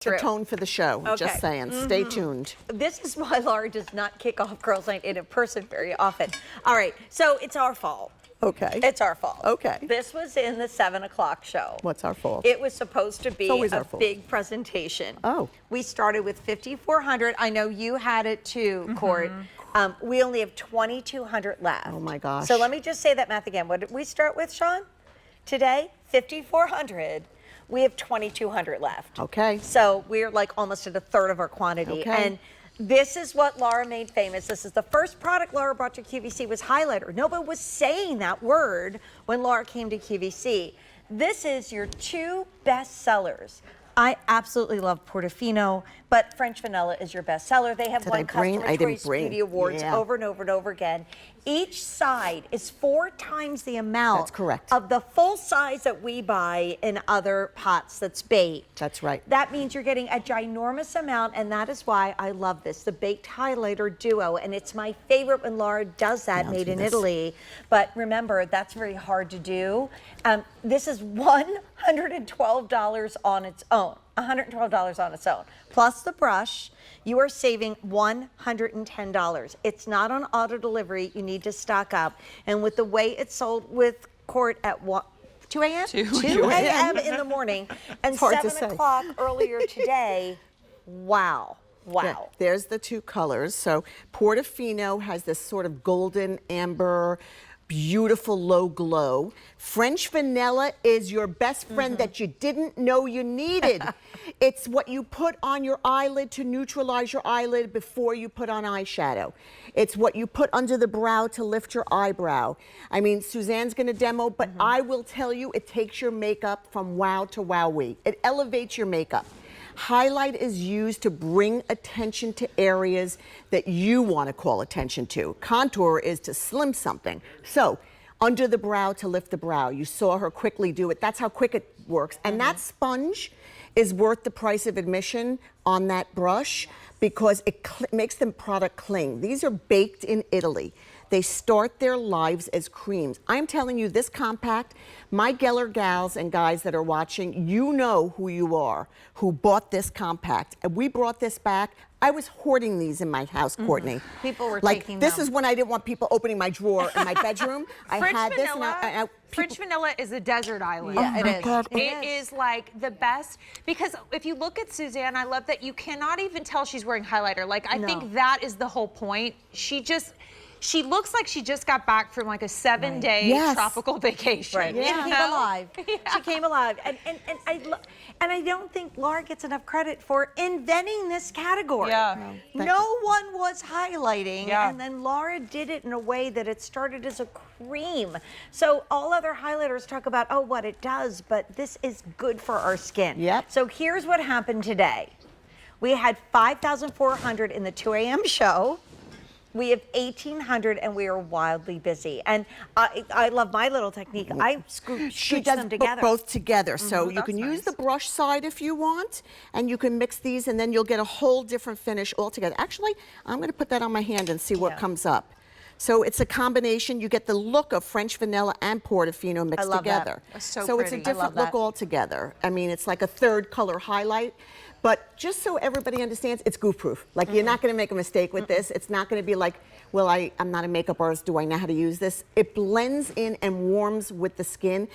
The tone for the show, just saying. Stay tuned. This is why Laura does not kick off Girls Night in person very often. All right, so it's our fault. Okay. It's our fault. Okay. This was in the 7 o'clock show. What's our fault? It was supposed to be a fault. big presentation. Oh. We started with 5,400. I know you had it too, Court. We only have 2,200 left. Oh my gosh. So let me just say that math again. What did we start with, Sean? Today, 5,400. We have 2,200 left. Okay. So we're like almost at a third of our quantity. Okay. And this is what Laura made famous. This is the first product Laura brought to QVC was highlighter. Nobody was saying that word when Laura came to QVC. This is your 2 best sellers. I absolutely love Portofino, but French Vanilla is your best seller. They have won Customer Choice Beauty Awards over and over and over again. Each side is 4 times the amount That's correct. of the full size that we buy in other pots that's baked. That's right. That means you're getting a ginormous amount, and that is why I love this, the Baked Highlighter Duo. And it's my favorite when Laura does that, made in Italy. But remember, that's very hard to do. This is $112 on its own. $112 on its own. Plus the brush, you are saving $110. It's not on auto delivery. You need to stock up. And with the way it's sold with Court at what? 2 a.m.? 2 a.m. in the morning. And 7 o'clock earlier today. Wow. Wow. Yeah, there's the 2 colors. So Portofino has this sort of golden amber, beautiful low glow. French Vanilla is your best friend that you didn't know you needed. It's what you put on your eyelid to neutralize your eyelid before you put on eyeshadow. It's what you put under the brow to lift your eyebrow. I mean, Suzanne's gonna demo, but I will tell you, it takes your makeup from wow to wowee. It elevates your makeup. Highlight is used to bring attention to areas that you want to call attention to. Contour is to slim something. So, under the brow to lift the brow. You saw her quickly do it. That's how quick it works. And that sponge is worth the price of admission on that brush because it makes the product cling. These are baked in Italy. They start their lives as creams. I'm telling you, this compact, my Geller gals and guys that are watching, you know who you are, who bought this compact. And we brought this back. I was hoarding these in my house, Courtney. People were like, taking this them. is when I didn't want people opening my drawer in my bedroom. I had this and French Vanilla is a desert island. Yeah, it is. God. It is like the best, because if you look at Suzanne, I love that you cannot even tell she's wearing highlighter. Like, I think that is the whole point. She looks like she just got back from like a 7-day tropical vacation. Right. You She came know? alive. She came alive. And I don't think Laura gets enough credit for inventing this category. Yeah. No one was highlighting, and then Laura did it in a way that it started as a cream. So all other highlighters talk about, oh, what it does, but this is good for our skin. Yep. So here's what happened today. We had 5,400 in the 2 a.m. show. We have 1,800 and we are wildly busy. And I love my little technique. I scooch them together. Both together. So you can use the brush side if you want, and you can mix these and then you'll get a whole different finish altogether. Actually, I'm gonna put that on my hand and see what comes up. So it's a combination. You get the look of French Vanilla and Portofino mixed together. That's so it's a pretty. different look altogether. I mean, it's like a 3rd color highlight. But just so everybody understands, it's goof-proof. Like, you're not going to make a mistake with this. It's not going to be like, well, I'm not a makeup artist. Do I know how to use this? It blends in and warms with the skin.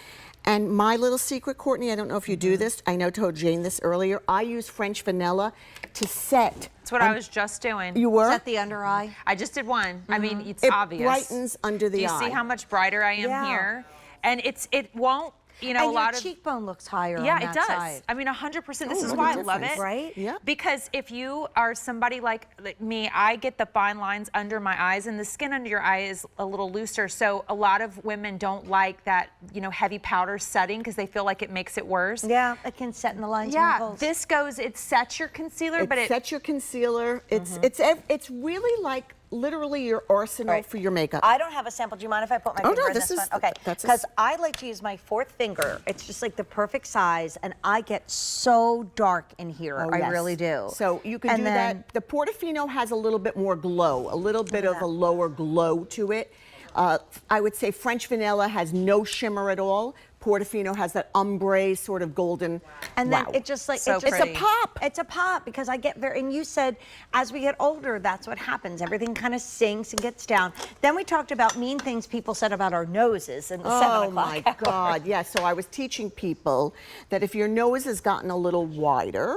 And my little secret, Courtney, I don't know if you do this. I told Jane this earlier. I use French Vanilla to set. That's what I was just doing. You were? Set the under eye. I just did one. I mean, it's it obvious. It brightens under the eye. Do you see how much brighter I am here? And it won't, you know, and a lot your of cheekbone looks higher. Yeah, on that it does. side. I mean, 100%. This is what why a I love difference. it. Right? Yeah. Because if you are somebody like me, I get the fine lines under my eyes, and the skin under your eye is a little looser. So a lot of women don't like that, you know, heavy powder setting because they feel like it makes it worse. Yeah, it can set in the lines. Yeah, this goes. It sets your concealer, but it sets your concealer. It's really like literally your arsenal for your makeup. I don't have a sample. Do you mind if I put my finger in this one? Okay, because I like to use my 4th finger. It's just like the perfect size, and I get so dark in here. I really do. So you can do that. The Portofino has a little bit more glow, a little bit of a lower glow to it. I would say French Vanilla has no shimmer at all. Portofino has that ombre sort of golden. And then wow. it just like, So it just, It's a pop. It's a pop because I get very, and you said as we get older, that's what happens. Everything kind of sinks and gets down. Then we talked about mean things people said about our noses in the 7 Oh o'clock my hour. God, yeah. So I was teaching people that if your nose has gotten a little wider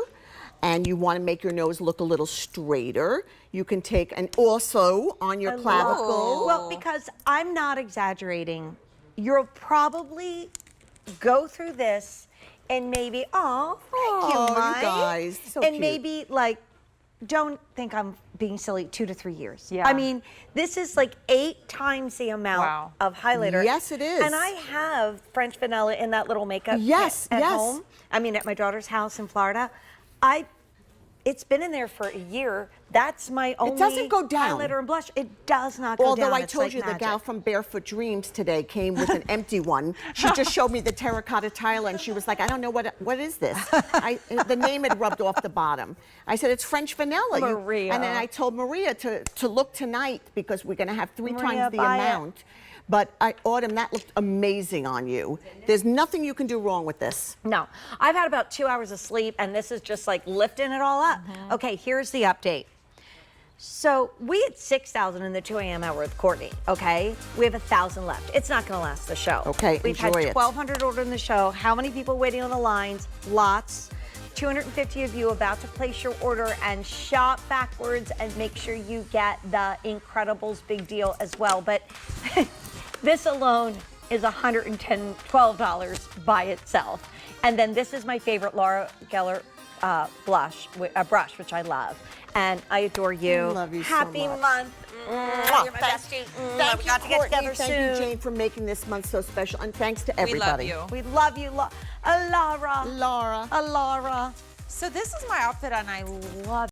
and you want to make your nose look a little straighter, you can take, and also on your clavicle. Well, because I'm not exaggerating, you'll probably go through this and maybe, oh, thank you, Oh, you Mike. guys, so and cute. maybe like, don't think I'm being silly, 2 to 3 years. Yeah. I mean, this is like 8 times the amount Wow. of highlighter. Yes, it is. And I have French Vanilla in that little makeup Yes, kit at yes. home. I mean, at my daughter's house in Florida. It's been in there for a year. That's my only doesn't go down. highlighter and blush. It does not go Although down. I It's told like you magic. the gal from Barefoot Dreams today came with an empty one. She just showed me the terracotta tile and she was like, I don't know what is this. The name had rubbed off the bottom. I said, it's French Vanilla. Maria. And then I told Maria to look tonight because we're going to have 3 Maria, times the buy it. amount. But Autumn, that looked amazing on you. There's nothing you can do wrong with this. No, I've had about 2 hours of sleep, and this is just like lifting it all up. Okay, here's the update. So we had 6,000 in the 2 a.m. hour with Courtney, okay? We have 1,000 left. It's not gonna last the show. Okay, We've enjoy had it. 1,200 ordered in the show. How many people waiting on the lines? Lots. 250 of you about to place your order and shop backwards and make sure you get the Incredibles big deal as well. But this alone is $112 by itself. And then this is my favorite Laura Geller brush, which I love. And I adore you. I love you so Happy much. month. Mwah. You're my bestie. Thank We you, got to get Courtney. together Thank soon. you, Jane, for making this month so special. And thanks to everybody. We love you. We love you, Laura. Laura. Laura. So this is my outfit and I love